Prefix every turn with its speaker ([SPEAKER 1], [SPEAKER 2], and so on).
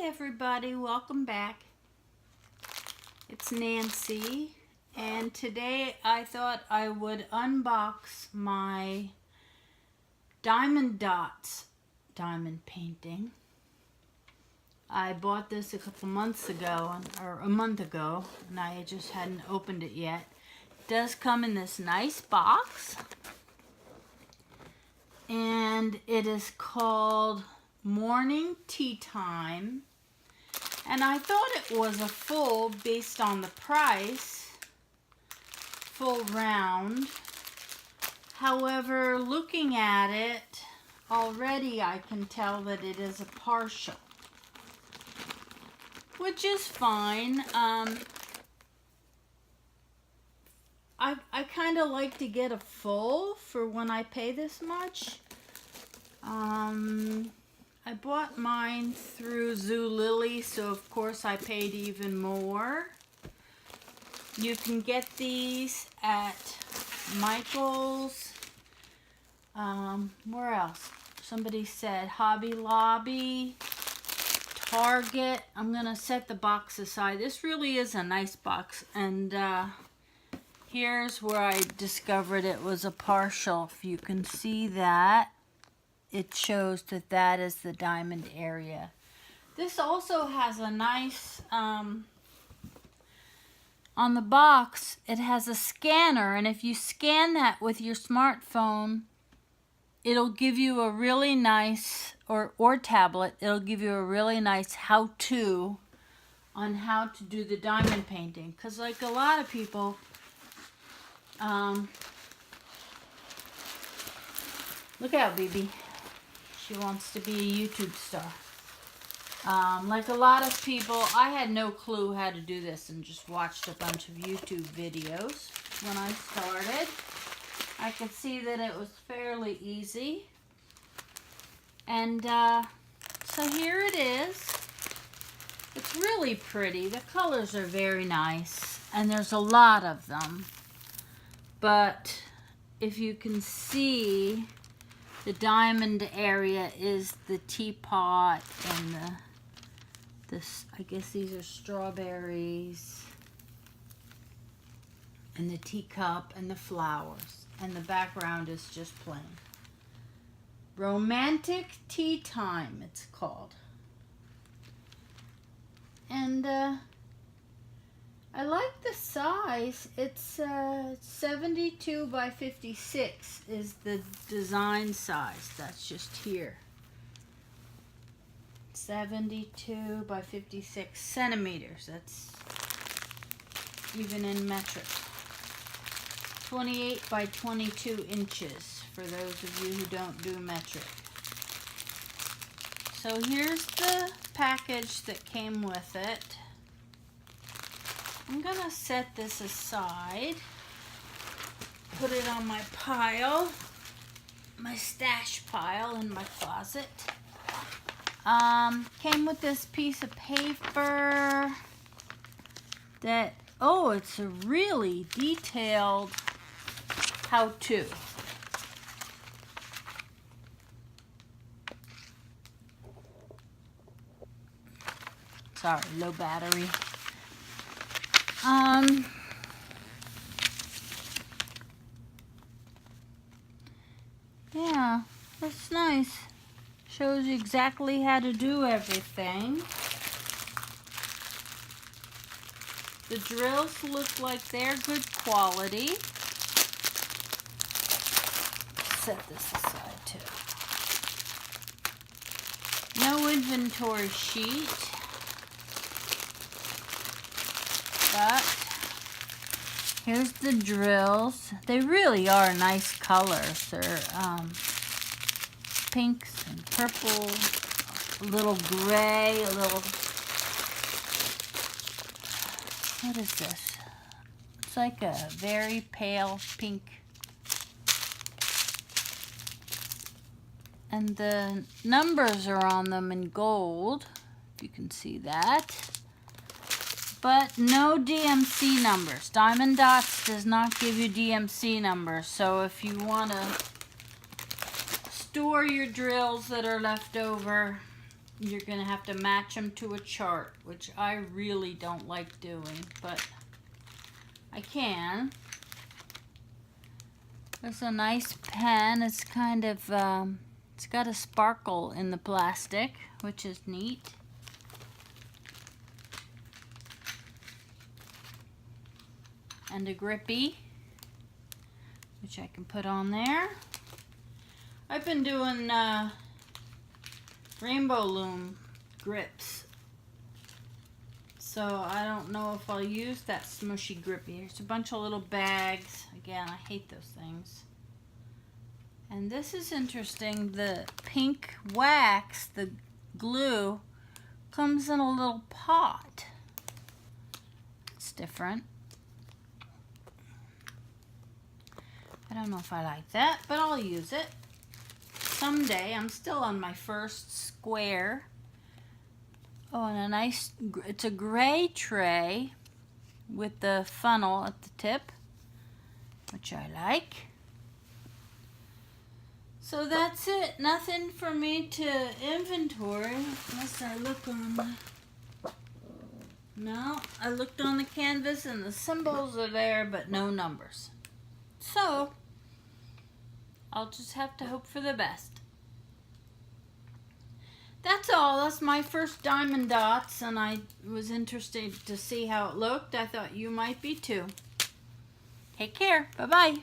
[SPEAKER 1] everybody, welcome back. It's Nancy, and today I thought I would unbox my Dotz diamond painting. I bought this a couple months ago, or a month ago, and I just hadn't opened it yet. It does come in this nice box, and it is called Morning Tea Time, and I thought it was a full, based on the price, full round. However, looking at it already, I can tell that it is a partial, which is fine. I kind of like to get a full for when I pay this much. I bought mine through Zulily, so of course I paid even more. You can get these at Michael's, where else? Somebody said Hobby Lobby, Target. I'm gonna set the box aside. This really is a nice box, and here's where I discovered it was a partial. If you can see that, it shows that that is the diamond area. This also has a nice, on the box, it has a scanner, and if you scan that with your smartphone, it'll give you a really nice, or tablet, it'll give you a really nice how-to on how to do the diamond painting. Because like a lot of people, look out, baby. She wants to be a YouTube star. Like a lot of people, I had no clue how to do this and just watched a bunch of YouTube videos when I started. I could see that it was fairly easy. And so here it is. It's really pretty. The colors are very nice, and there's a lot of them. But if you can see, the diamond area is the teapot and this, I guess these are strawberries, and the teacup and the flowers, and the background is just plain. Romantic Tea Time, it's called. And I like the size. It's 72 by 56 is the design size. That's just here. 72 by 56 centimeters. That's even in metric. 28 by 22 inches for those of you who don't do metric. So here's the package that came with it. I'm gonna set this aside, put it on my pile, my stash pile in my closet. Came with this piece of paper that, oh, it's a really detailed how-to. Sorry, low battery. Yeah, that's nice. Shows you exactly how to do everything. The drills look like they're good quality. Set this aside too. No inventory sheet. But here's the drills. They really are nice colors. They're pinks and purple, a little gray, a little, what is this? It's like a very pale pink. And the numbers are on them in gold, if you can see that. But no DMC numbers. Diamond Dotz does not give you DMC numbers. So if you want to store your drills that are left over, you're going to have to match them to a chart, which I really don't like doing, but I can. It's a nice pen. It's kind of, it's got a sparkle in the plastic, which is neat. And a grippy, which I can put on there. I've been doing Rainbow Loom grips, so I don't know if I'll use that smushy grippy. There's a bunch of little bags. Again, I hate those things. And this is interesting. The pink wax, the glue, comes in a little pot. It's different. I don't know if I like that, but I'll use it someday. I'm still on my first square. Oh, and a nice, it's a gray tray with the funnel at the tip, which I like. So that's it. Nothing for me to inventory unless I look on. No, I looked on the canvas and the symbols are there, but no numbers. So I'll just have to hope for the best. That's all. That's my first diamond dots, and I was interested to see how it looked. I thought you might be too. Take care. Bye-bye.